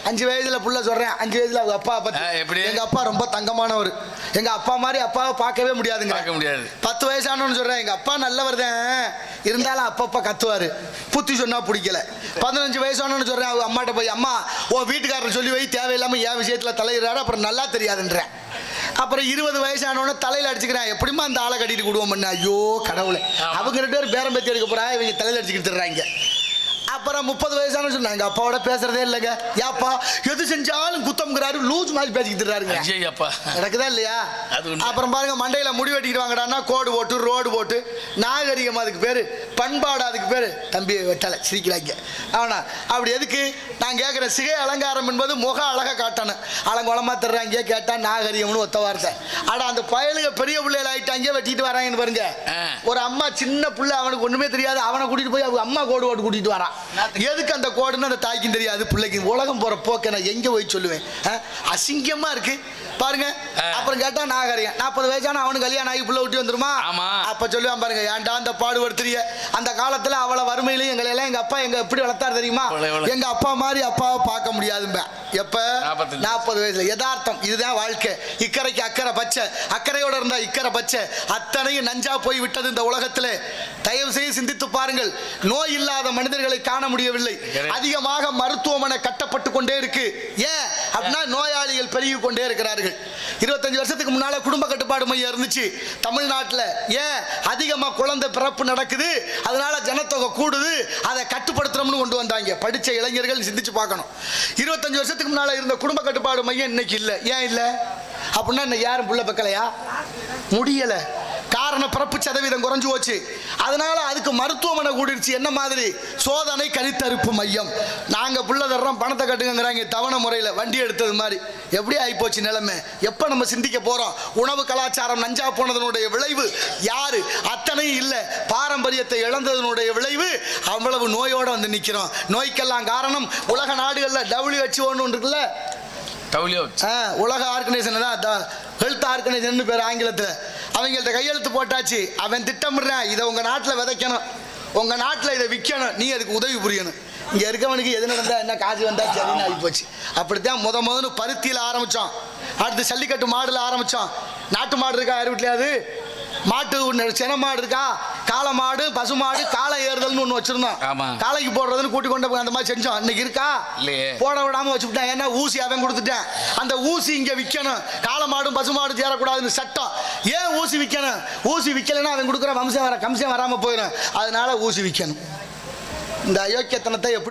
5 வயதுல புள்ள சொல்றேன். 5 வயதுல அவங்க அப்பா பத்தி. எங்க அப்பா ரொம்ப தங்கமானவர். எங்க அப்பா மாதிரி அப்பாவை பார்க்கவே முடியாதுங்க. 10 வயசானவன்னு சொல்றேன். எங்க அப்பா நல்லவர் தான், இருந்தாலும் அப்பப்பா கத்துவாரு, புத்தி சொன்னா பிடிக்கல. 15 வயசானவன்னு சொல்றேன். அவங்க அம்மாட்ட போய், அம்மா ஓ வீட்டுக்காரர் சொல்லி வை, தேவையில்லாம என் விஷயத்துல தலையிடுறாரு, அப்புறம் நல்லா தெரியாதுன்றேன். அப்புறம் 20 வயசானவன தலையில அடிச்சுக்கிறேன். எப்படிமா அந்த ஆளை கட்டிட்டு கூடுவோம் பண்ண. ஐயோ கடவுளை, அவங்க 2 பேரும் பேரம் பேத்தி எடுக்க போறா, இவங்க தலையில அடிச்சுக்கிட்டுறாங்க. அப்புறம் 30 வயசான சொன்னாங்க, எங்க அப்பாவோட பேசுறதே இல்லைங்க. யாப்பா எது செஞ்சாலும் குத்தம்ங்கிறாரு, லூஸ் மாதிரி பேசிக்கிட்டுறாருங்க. நடக்குதா இல்லையா? அப்புறம் பாருங்க, மண்டையில முடி வெட்டிக்கிட்டு வாங்கடான்னா கோடு போட்டு ரோடு போட்டு, நாகரிகம் அதுக்கு பேரு, பண்பாடு அதுக்கு பேரு. தம்பி வெட்டலை சிரிக்கிறாங்க. அவனா அப்படி எதுக்கு நான் கேட்குறேன். சிகை அலங்காரம் என்பது முக அழகை காட்டணும். அலங்கோலமா தர்றாங்க, கேட்டா நாகரிகம்னு ஒத்த வார்த்தை. ஆனா அந்த பயலுக பெரிய பிள்ளைகள் ஆயிட்டாங்க, வெட்டிட்டு வராங்கன்னு பாருங்க. ஒரு அம்மா சின்ன பிள்ளை, அவனுக்கு ஒண்ணுமே தெரியாது, அவனை கூட்டிட்டு போய் அவங்க அம்மா கோடு போட்டு கூட்டிட்டு வரான். எதுக்கு அந்த கோடுன்னு அந்த தாய்க்கும் தெரியாது, பிள்ளைக்கு. உலகம் போற போக்க நான் எங்க போய் சொல்லுவேன்? அசிங்கமா இருக்கு பாருங்க. அப்புறம் கேட்டா நாகரிகம். 40 வயசான அவனுக்கு கல்யாணம் ஆகி பிள்ளை விட்டு வந்துருமா? அப்ப சொல்லுவான் பாருங்க, ஏன்டா அந்த பாடுபடுத்துறிய. அந்த காலத்துல அவளை வறுமையிலையும் எங்களை எல்லாம் எங்க அப்பா எங்க எப்படி வளர்த்தாரு தெரியுமா? எங்க அப்பா மாதிரி அப்பாவை பார்க்க முடியாதும்ப. எப்ப? 40 வயசுல. யதார்த்தம், இதுதான் வாழ்க்கை. இக்கரைக்கு அக்கறை பச்சை, அக்கறையோட இருந்தா இக்கரை பச்சை. அத்தனையும் நஞ்சா போய் விட்டது இந்த உலகத்துல. தயவு செய்து சிந்தித்து பாருங்கள். நோய் இல்லாத மனிதர்களை காண முடியவில்லை. அதிகமாக மருத்துவமனை கட்டப்பட்டு கொண்டே இருக்கு. ஏன் அப்படின்னா நோயாளிகள் பெருகி கொண்டே இருக்கிறார்கள். 25 வருஷத்துக்கு முன்னால குடும்ப கட்டுப்பாடு மையம் இருந்துச்சு தமிழ்நாட்டில். ஏன் அதிகமா குழந்தை பிறப்பு நடக்குது, அதனால ஜனத்தொகை கூடுது, அதை கட்டுப்படுத்தணும்னு கொண்டு வந்தாங்க. படிச்ச இளைஞர்கள் சிந்திச்சு பார்க்கணும். 25 வருஷத்துக்கு முன்னால இருந்த குடும்ப கட்டுப்பாடு மையம் இன்னைக்கு இல்லை. ஏன் இல்லை அப்படின்னா இன்னைக்கு யாரும் புள்ள பெக்கலையா? முடியல. காரணம், பிறப்பு சதவீதம் குறைஞ்சு போச்சு. அதனால அதுக்கு மருத்துவமனை கூடிருச்சு. என்ன மாதிரி? சோதனை கருத்தரிப்பு மையம். நாங்க புள்ள தர்றோம், பணத்தை கட்டுங்கிறாங்க தவணை முறையில், வண்டி எடுத்தது மாதிரி. எப்படி ஆயிப்போச்சு நிலைமை? எப்ப நம்ம சிந்திக்க போறோம்? உணவு கலாச்சாரம் நஞ்சா போனதனுடைய விளைவு யாரு? அத்தனையும் இல்லை, பாரம்பரியத்தை இழந்ததனுடைய விளைவு. அவ்வளவு நோயோட வந்து நிக்கிறோம். நோய்க்கெல்லாம் காரணம் உலக நாடுகள்ல WHO இருக்குல்ல, உலக ஆர்கனைசேஷன் தான், ஹெல்த் ஆர்கனைசேஷன் பேர் ஆங்கிலத்தில். அவங்கள்ட்ட கையெழுத்து போட்டாச்சு. அவன் திட்டமிடுறான், இதை உங்க நாட்டில் விதைக்கணும், உங்க நாட்டில் இதை விற்கணும், நீ அதுக்கு உதவி புரியணும். இங்க இருக்கவனுக்கு எது நடந்தா என்ன, காசு வந்தா சரின்னு ஆகி போச்சு. அப்படித்தான் முதல்ல பருத்தியில் ஆரம்பிச்சோம், அடுத்து ஜல்லிக்கட்டு மாடுல ஆரம்பிச்சோம். நாட்டு மாடு இருக்கா யார் வீட்லயாவது? மாட்டு சென மாடு இருக்கா? காளை மாடு, பசு மாடு, காளை ஏறுதல்னு ஒன்று வச்சிருந்தோம். காளைக்கு போடுறதுன்னு கூட்டி கொண்டு போய் அந்த மாதிரி செஞ்சோம். இன்னைக்கு இருக்கா? போட விடாம வச்சுக்கிட்டேன். ஏன்னா ஊசி அவன் கொடுத்துட்டேன். அந்த ஊசி இங்க விற்கணும். காளை மாடும் பசு மாடும் சேரக்கூடாதுன்னு சட்டம். ஏன் ஊசி விற்கணும்? ஊசி விற்கலைன்னா அவன் கொடுக்குற கம்சம் வராம போயிடும். அதனால ஊசி விற்கணும். இந்த அயோக்கியத்தனத்தை எப்படி